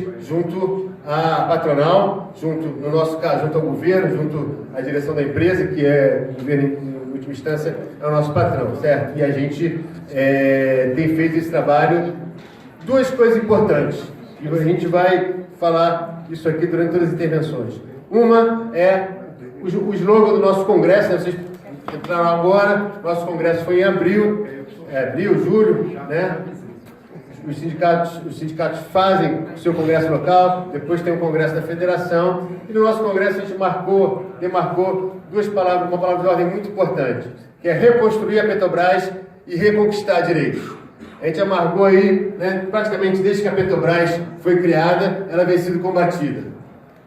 fez junto à patronal, no nosso caso, junto ao governo, junto à direção da empresa, que é o governo, em última instância, é o nosso patrão, certo? E a gente tem feito esse trabalho. Duas coisas importantes, e a gente vai falar isso aqui durante todas as intervenções. Uma é o slogan do nosso congresso, né? Vocês entraram agora, nosso congresso foi em abril, julho, né? Os sindicatos fazem o seu congresso local, depois tem o congresso da federação, e no nosso congresso a gente demarcou uma palavra de ordem muito importante, que é reconstruir a Petrobras e reconquistar direitos. A gente amargou aí, né, praticamente desde que a Petrobras foi criada, ela vem sendo combatida.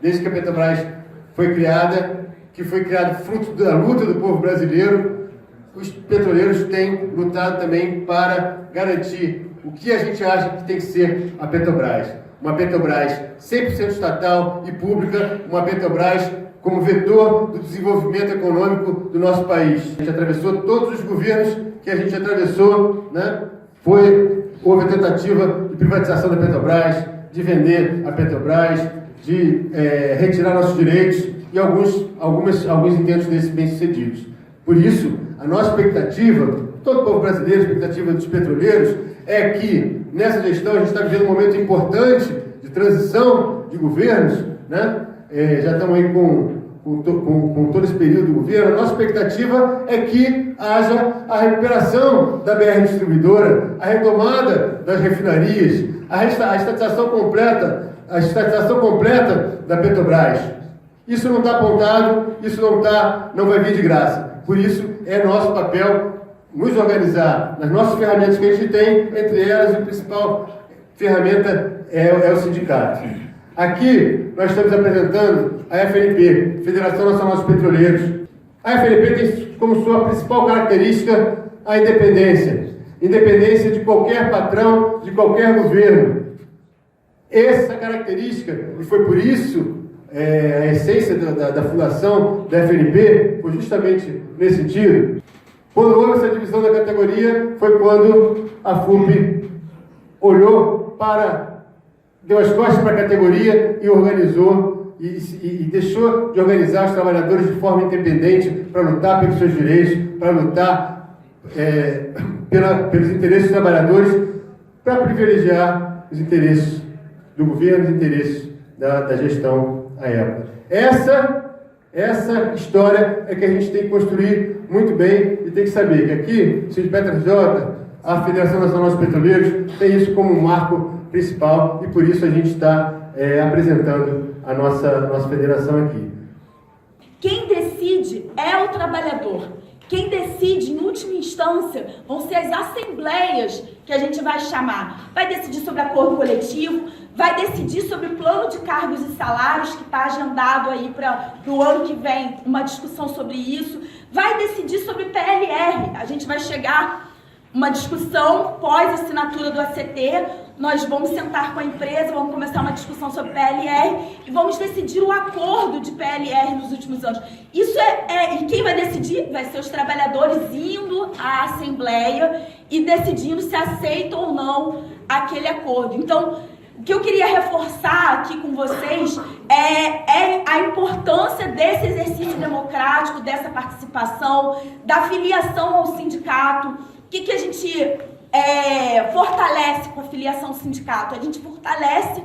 Desde que a Petrobras foi criada, que foi criado fruto da luta do povo brasileiro, os petroleiros têm lutado também para garantir o que a gente acha que tem que ser a Petrobras. Uma Petrobras 100% estatal e pública, uma Petrobras como vetor do desenvolvimento econômico do nosso país. A gente atravessou todos os governos que a gente atravessou, né? Houve a tentativa de privatização da Petrobras, de vender a Petrobras, de retirar nossos direitos e alguns intentos desses bem-sucedidos. Por isso, a nossa expectativa, todo o povo brasileiro, a expectativa dos petroleiros, é que nessa gestão a gente está vivendo um momento importante de transição de governos, né? Já estamos aí com todo esse período do governo. A nossa expectativa é que haja a recuperação da BR Distribuidora, a retomada das refinarias, a estatização completa da Petrobras. Isso não está apontado, isso não vai vir de graça. Por isso, é nosso papel nos organizar nas nossas ferramentas que a gente tem, entre elas a principal ferramenta é o sindicato. Aqui nós estamos apresentando a FNP, Federação Nacional dos Petroleiros. A FNP tem como sua principal característica a independência. Independência de qualquer patrão, de qualquer governo. Essa característica, e foi por isso a essência da fundação da FNP, foi justamente nesse sentido. Quando houve essa divisão da categoria, foi quando a FUP deu as costas para a categoria e organizou e deixou de organizar os trabalhadores de forma independente para lutar pelos seus direitos, para lutar pelos interesses dos trabalhadores, para privilegiar os interesses do governo, os interesses da gestão à época. Essa história é que a gente tem que construir muito bem e tem que saber que aqui, o Sindipetroj, a Federação Nacional dos Petroleiros, tem isso como um marco principal e por isso a gente está apresentando a nossa federação aqui. Quem decide é o trabalhador. Quem decide, em última instância, vão ser as assembleias que a gente vai chamar. Vai decidir sobre acordo coletivo, vai decidir sobre o plano de cargos e salários, que está agendado aí para o ano que vem, uma discussão sobre isso. Vai decidir sobre PLR. A gente vai chegar uma discussão pós-assinatura do ACT. Nós vamos sentar com a empresa, vamos começar uma discussão sobre PLR e vamos decidir o acordo de PLR nos últimos anos. Isso e quem vai decidir? Vai ser os trabalhadores indo à Assembleia e decidindo se aceitam ou não aquele acordo. Então, o que eu queria reforçar aqui com vocês é a importância desse exercício democrático, dessa participação, da filiação ao sindicato. O que a gente fortalece com a filiação ao sindicato? A gente fortalece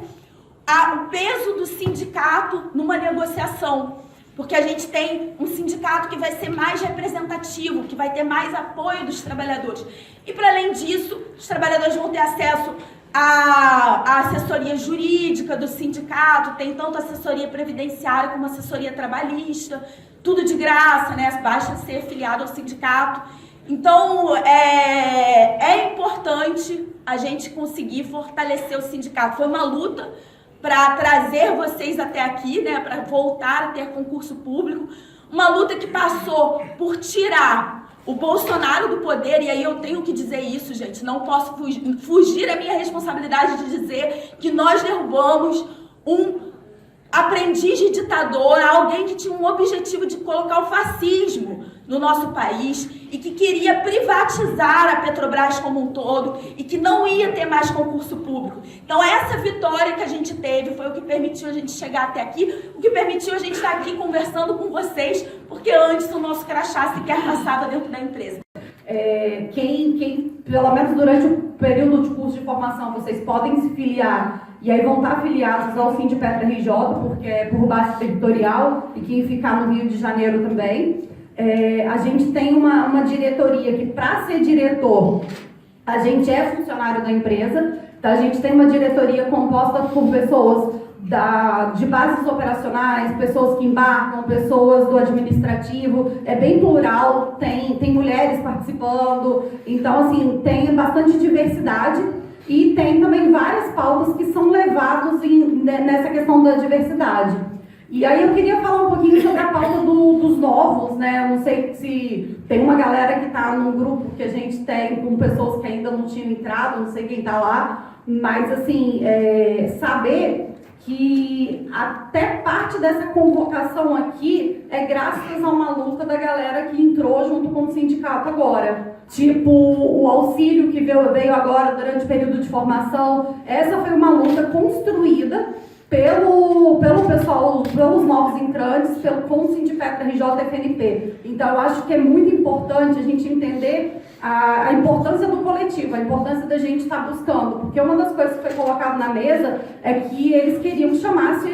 o peso do sindicato numa negociação, porque a gente tem um sindicato que vai ser mais representativo, que vai ter mais apoio dos trabalhadores. E, para além disso, os trabalhadores vão ter acesso à assessoria jurídica do sindicato, tem tanto assessoria previdenciária como assessoria trabalhista, tudo de graça, né? Basta ser filiado ao sindicato. Então, é importante a gente conseguir fortalecer o sindicato. Foi uma luta para trazer vocês até aqui, né, para voltar a ter concurso público. Uma luta que passou por tirar o Bolsonaro do poder, e aí eu tenho que dizer isso, gente. Não posso fugir da minha responsabilidade de dizer que nós derrubamos um aprendiz de ditador, alguém que tinha um objetivo de colocar o fascismo no nosso país e que queria privatizar a Petrobras como um todo e que não ia ter mais concurso público. Então, essa vitória que a gente teve, foi o que permitiu a gente chegar até aqui, o que permitiu a gente estar aqui conversando com vocês, porque antes o nosso crachá sequer passava dentro da empresa. Quem, pelo menos durante o período de curso de formação, vocês podem se filiar e aí vão estar afiliados ao Sindipetra RJ, porque é por base territorial, e quem ficar no Rio de Janeiro também. A gente tem uma diretoria que, para ser diretor, a gente é funcionário da empresa, então a gente tem uma diretoria composta por pessoas de bases operacionais, pessoas que embarcam, pessoas do administrativo, é bem plural, tem mulheres participando, então assim, tem bastante diversidade e tem também várias pautas que são levadas nessa questão da diversidade. E aí eu queria falar um pouquinho sobre a pauta dos novos, né? Eu não sei se tem uma galera que está num grupo que a gente tem com pessoas que ainda não tinham entrado, não sei quem está lá, mas assim, saber que até parte dessa convocação aqui é graças a uma luta da galera que entrou junto com o sindicato agora. Tipo, o auxílio que veio agora durante o período de formação, essa foi uma luta construída pelo pessoal, pelos novos entrantes, com o Sindipetra RJ e FNP. Então, eu acho que é muito importante a gente entender a importância do coletivo, a importância da gente estar buscando, porque uma das coisas que foi colocada na mesa é que eles queriam que chamasse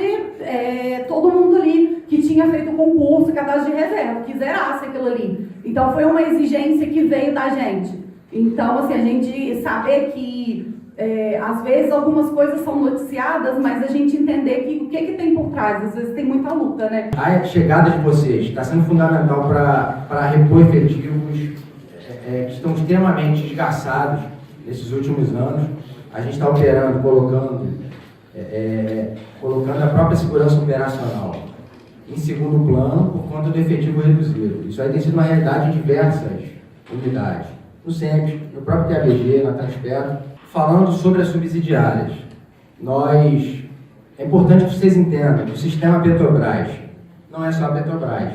todo mundo ali que tinha feito o concurso, cadastro de reserva, que zerasse aquilo ali. Então, foi uma exigência que veio da gente. Então, assim, a gente saber que às vezes algumas coisas são noticiadas, mas a gente entender que o que tem por trás, às vezes tem muita luta, né? A chegada de vocês está sendo fundamental para repor efetivos que estão extremamente desgastados nesses últimos anos. A gente está operando, colocando a própria segurança operacional em segundo plano por conta do efetivo reduzido. Isso aí tem sido uma realidade em diversas unidades. No SEMP, no próprio TABG, na Transpetro. Falando sobre as subsidiárias, é importante que vocês entendam que o sistema Petrobras não é só a Petrobras,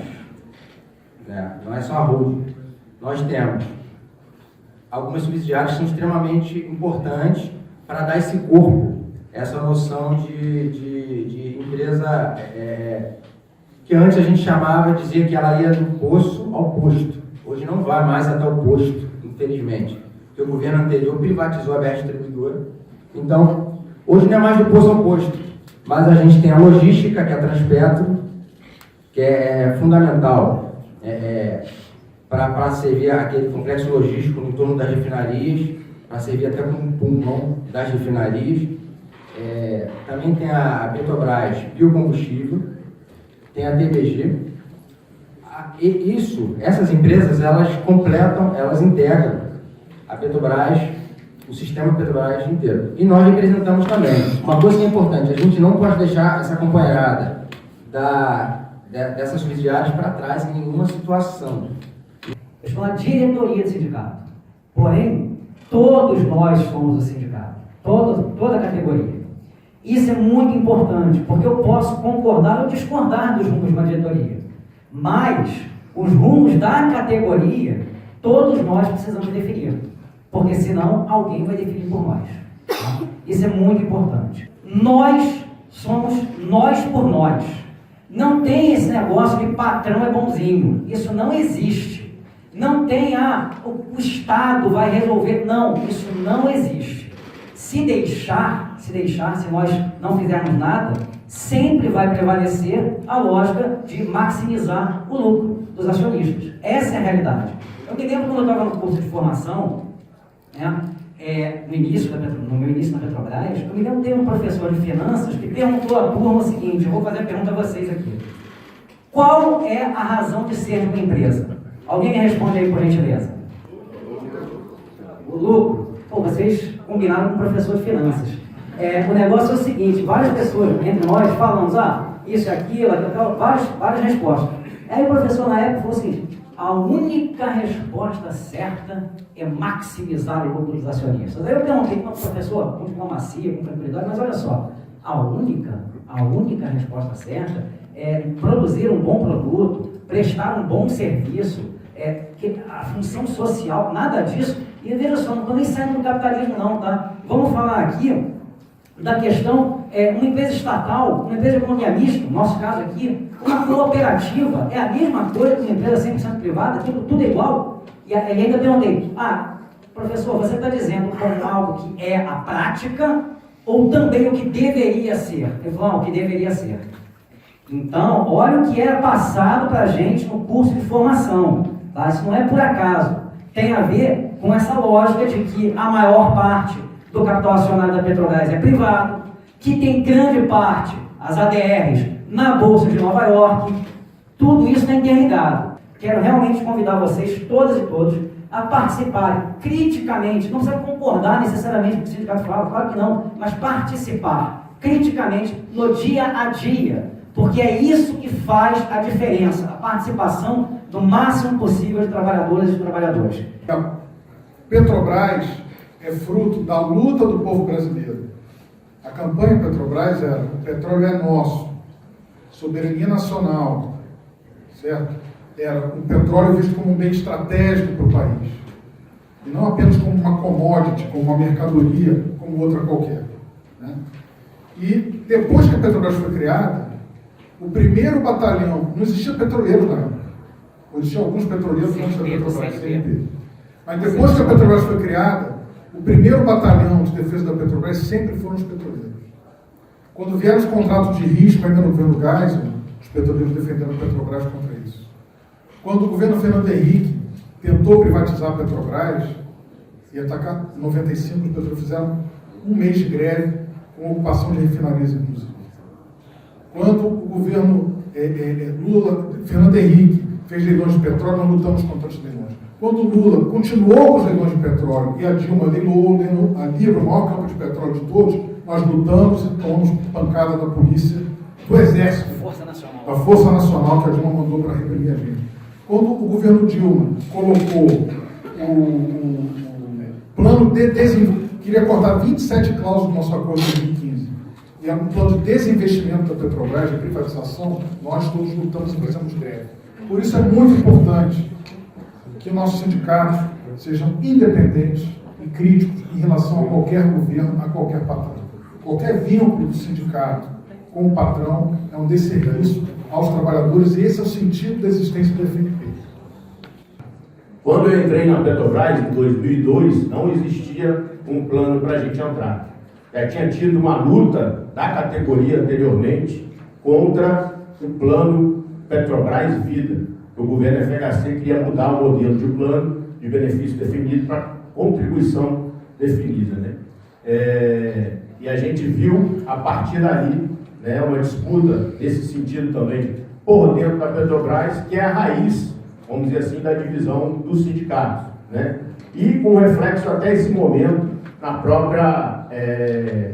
né? Não é só a holding. Nós temos algumas subsidiárias que são extremamente importantes para dar esse corpo, essa noção de empresa que antes a gente chamava, dizia que ela ia do poço ao posto. Hoje não vai mais até o posto, infelizmente. Porque o governo anterior privatizou a BR Distribuidora. Então, hoje não é mais do poço ao posto, mas a gente tem a logística, que é a Transpetro, que é fundamental para servir aquele complexo logístico no entorno das refinarias, para servir até como pulmão das refinarias. Também tem a Petrobras Biocombustível, tem a TBG. Essas empresas, elas completam, elas integram a Petrobras, o sistema Petrobras inteiro. E nós representamos também. Uma coisa que é importante, a gente não pode deixar essa companheirada dessas subsidiárias para trás em nenhuma situação. Eu estou na diretoria do sindicato. Porém, todos nós somos o sindicato. Toda a categoria. Isso é muito importante, porque eu posso concordar ou discordar dos rumos de uma diretoria. Mas, os rumos da categoria, todos nós precisamos definir. Porque senão alguém vai definir por nós. Tá? Isso é muito importante. Nós somos nós por nós. Não tem esse negócio de patrão é bonzinho. Isso não existe. Não tem, o Estado vai resolver. Não, isso não existe. Se nós não fizermos nada, sempre vai prevalecer a lógica de maximizar o lucro dos acionistas. Essa é a realidade. Eu me lembro quando eu estava no curso de formação, né, no meu início na Petrobras, eu me lembro de ter um professor de finanças que perguntou à turma o seguinte, eu vou fazer a pergunta a vocês aqui. Qual é a razão de ser de uma empresa? Alguém me responde aí, por gentileza. O lucro. Pô, vocês combinaram com o professor de finanças. O negócio é o seguinte, várias pessoas entre nós falamos, isso, aquilo, várias respostas. Aí o professor na época falou assim, a única resposta certa é maximizar o lucro dos acionistas. Aí eu perguntei para o professor, com diplomacia, com tranquilidade, mas olha só, a única resposta certa é produzir um bom produto, prestar um bom serviço, a função social, nada disso. E veja só, não estou nem saindo do capitalismo não, tá? Vamos falar aqui da questão, uma empresa estatal, uma empresa de economia mista, no nosso caso aqui, uma cooperativa é a mesma coisa que uma empresa 100% privada, tudo é igual. E ainda perguntei, professor, você está dizendo como algo que é a prática ou também o que deveria ser? Ele falou, o que deveria ser. Então, olha o que era passado para a gente no curso de formação. Tá? Isso não é por acaso. Tem a ver com essa lógica de que a maior parte do capital acionário da Petrobras é privado, que tem grande parte, as ADRs, na Bolsa de Nova York. Tudo isso está interligado. Quero realmente convidar vocês, todas e todos, a participarem criticamente, não precisa concordar necessariamente com o que o sindicato fala, claro que não, mas participar criticamente no dia a dia, porque é isso que faz a diferença, a participação do máximo possível de trabalhadoras e de trabalhadores. A Petrobras é fruto da luta do povo brasileiro. A campanha Petrobras era: o petróleo é nosso, soberania nacional, certo? Era o petróleo visto como um bem estratégico para o país, e não apenas como uma commodity, como uma mercadoria, como outra qualquer, né? E depois que a Petrobras foi criada, o primeiro batalhão, não existia petroleiro na época, existiam alguns petroleiros antes da Petrobras, CNP. Mas depois que a Petrobras foi criada, o primeiro batalhão de defesa da Petrobras sempre foram os petroleiros. Quando vieram os contratos de risco, ainda no governo Geisel, os petroleiros defenderam a Petrobras contra isso. Quando o governo Fernando Henrique tentou privatizar a Petrobras e atacar em 95, os petroleiros fizeram um mês de greve, com ocupação de refinarias, inclusive. Quando o governo Fernando Henrique fez leilões de petróleo, nós lutamos contra os leilões. Quando o Lula continuou com os leilões de petróleo e a Dilma leilou a Libra, o maior campo de petróleo de todos, nós lutamos e tomamos pancada da polícia, do Exército, da Força Nacional que a Dilma mandou para reprimir a gente. Quando o governo Dilma colocou o plano de desenvolvimento, queria cortar 27 cláusulas do nosso acordo de 2015, e é um plano de desinvestimento da Petrobras, de privatização, nós todos lutamos e fizemos greve. Por isso é muito importante que nossos sindicatos sejam independentes e críticos em relação a qualquer governo, a qualquer patrão. Qualquer vínculo do sindicato com o patrão é um desserviço aos trabalhadores, e esse é o sentido da existência do FNP. Quando eu entrei na Petrobras, em 2002, não existia um plano para a gente entrar. Já tinha tido uma luta da categoria anteriormente contra o plano Petrobras Vida. O governo FHC queria mudar o modelo de plano de benefício definido para contribuição definida, né? E a gente viu, a partir daí, né, uma disputa nesse sentido também por dentro da Petrobras, que é a raiz, vamos dizer assim, da divisão dos sindicatos, né? E com reflexo até esse momento na própria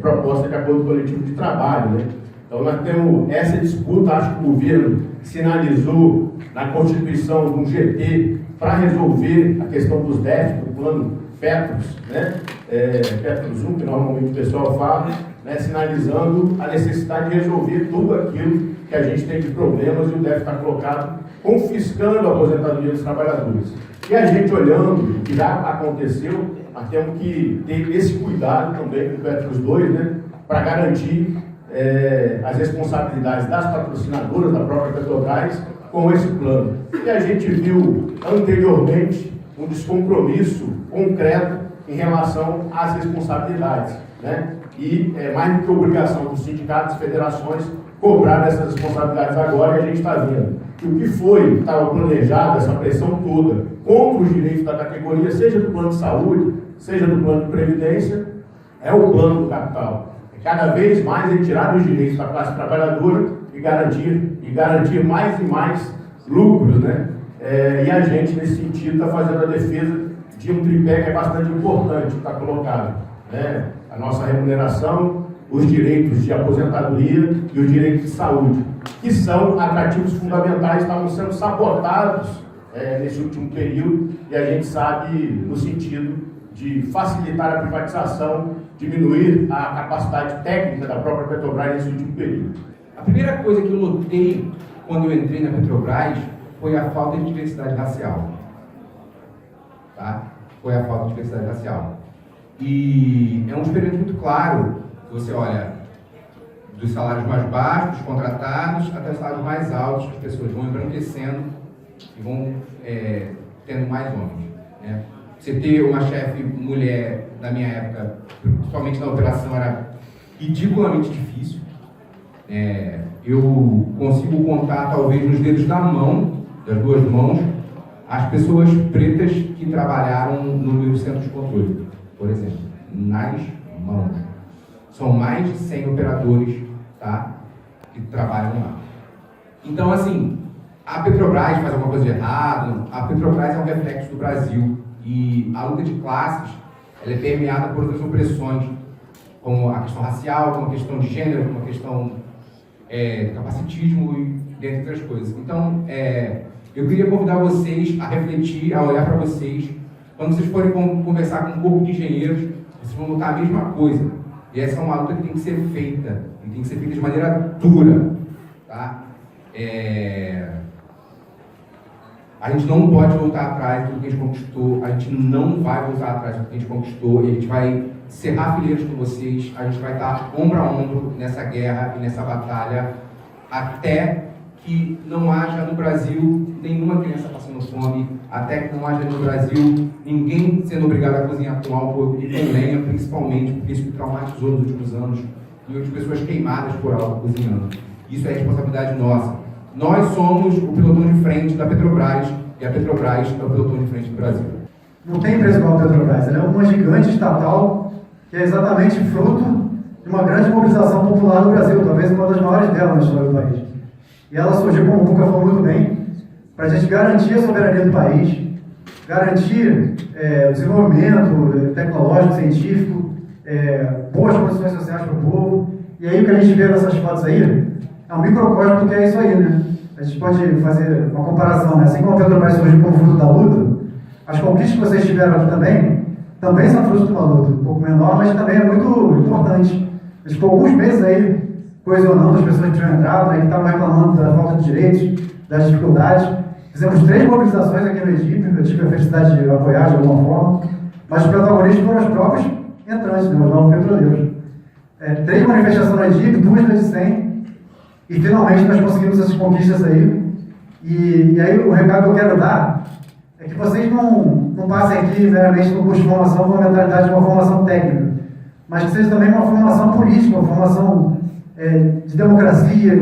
proposta de acordo coletivo de trabalho, né? Então nós temos essa disputa, acho que o governo sinalizou na Constituição de um GT para resolver a questão dos déficits, do plano Petros, né? Petros 1, que normalmente o pessoal fala, né? Sinalizando a necessidade de resolver tudo aquilo que a gente tem de problemas e o déficit está colocado, confiscando a aposentadoria dos trabalhadores. E a gente olhando o que já aconteceu, nós temos que ter esse cuidado também com o Petros 2, né? Para garantir as responsabilidades das patrocinadoras da própria Petrobras com esse plano. E a gente viu anteriormente um descompromisso concreto em relação às responsabilidades, né? E mais do que obrigação dos sindicatos e federações cobrar essas responsabilidades agora, e a gente está vendo que o que estava planejado, essa pressão toda contra os direitos da categoria, seja do plano de saúde, seja do plano de previdência, é o plano do capital. Cada vez mais retirar os direitos da classe trabalhadora e garantir mais e mais lucros, né? E a gente, nesse sentido, está fazendo a defesa de um tripé que é bastante importante, que está colocado, né? A nossa remuneração, os direitos de aposentadoria e os direitos de saúde, que são atrativos fundamentais, estavam sendo sabotados nesse último período, e a gente sabe no sentido de facilitar a privatização, diminuir a capacidade técnica da própria Petrobras nesse último período. A primeira coisa que eu notei quando eu entrei na Petrobras foi a falta de diversidade racial. Tá? Foi a falta de diversidade racial. E é um experimento muito claro Você olha dos salários mais baixos, dos contratados, até os salários mais altos, que as pessoas vão embranquecendo e vão tendo mais homens, né? Você ter uma chefe mulher, na minha época, principalmente na operação, era ridiculamente difícil. Eu consigo contar, talvez, nos dedos da mão, das duas mãos, as pessoas pretas que trabalharam no meu centro de controle, por exemplo, nas mãos. São mais de 100 operadores, tá, que trabalham lá. Então, assim, a Petrobras faz alguma coisa de errado, a Petrobras é um reflexo do Brasil e a luta de classes, ela é permeada por outras opressões, como a questão racial, como a questão de gênero, como a questão de capacitismo e dentre outras coisas. Então, eu queria convidar vocês a refletir, a olhar para vocês, quando vocês forem conversar com um corpo de engenheiros, vocês vão notar a mesma coisa. E essa é uma luta que tem que ser feita, e tem que ser feita de maneira dura, tá? A gente não pode voltar atrás do que a gente conquistou, a gente não vai voltar atrás do que a gente conquistou, e a gente vai serrar fileiros com vocês, a gente vai estar ombro a ombro nessa guerra e nessa batalha, até que não haja no Brasil nenhuma criança passando fome, até que não haja no Brasil ninguém sendo obrigado a cozinhar com álcool e com lenha, principalmente, porque isso me traumatizou nos últimos anos, e outras pessoas queimadas por álcool cozinhando. Isso é responsabilidade nossa. Nós somos o pelotão de frente da Petrobras, e a Petrobras é o pelotão de frente do Brasil. Não tem empresa igual a Petrobras, ela é uma gigante estatal que é exatamente fruto de uma grande mobilização popular no Brasil, talvez uma das maiores dela na história do país. E ela surgiu, como o Buca falou muito bem, para a gente garantir a soberania do país, garantir o desenvolvimento tecnológico, científico, boas condições sociais para o povo. E aí o que a gente vê nessas fotos aí é um microcosmo do que é isso aí, né? A gente pode fazer uma comparação, né? Assim como a Petrobras surgiu como fruto da luta, as conquistas que vocês tiveram aqui também são fruto de uma luta, um pouco menor, mas também é muito importante. A gente ficou alguns meses aí coesionando as pessoas que tinham entrado, né, que estavam reclamando da falta de direitos, das dificuldades. Fizemos 3 mobilizações aqui no Egito, eu tive a felicidade de apoiar de alguma forma, mas os protagonistas foram os próprios entrantes, né, os novos petroleiros. 3 manifestações no Egito, 2 vezes 100, e finalmente nós conseguimos essas conquistas aí. E aí o recado que eu quero dar é que vocês não passem aqui meramente no curso de formação com a mentalidade de uma formação técnica, mas que seja também uma formação política, uma formação de democracia,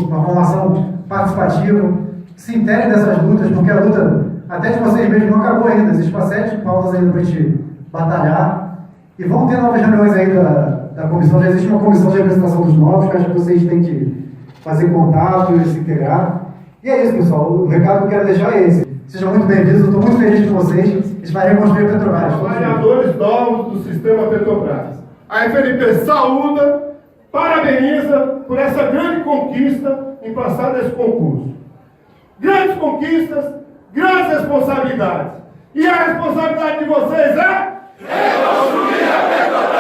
uma formação participativa, que se integrem dessas lutas, porque a luta, até de vocês mesmos, não acabou ainda. Existem uma série de pautas ainda para a gente batalhar, e vão ter novas reuniões aí da comissão. Já existe uma comissão de representação dos novos, que acho que vocês têm que fazer contato e se integrar. E é isso, pessoal. O recado que eu quero deixar é esse. Sejam muito bem-vindos, eu estou muito feliz com vocês. A gente vai reconstruir a Petrobras. Trabalhadores novos do sistema Petrobras. A FNP saúda, parabeniza por essa grande conquista em passar desse concurso. Grandes conquistas, grandes responsabilidades. E a responsabilidade de vocês é... reconstruir a Petrobras!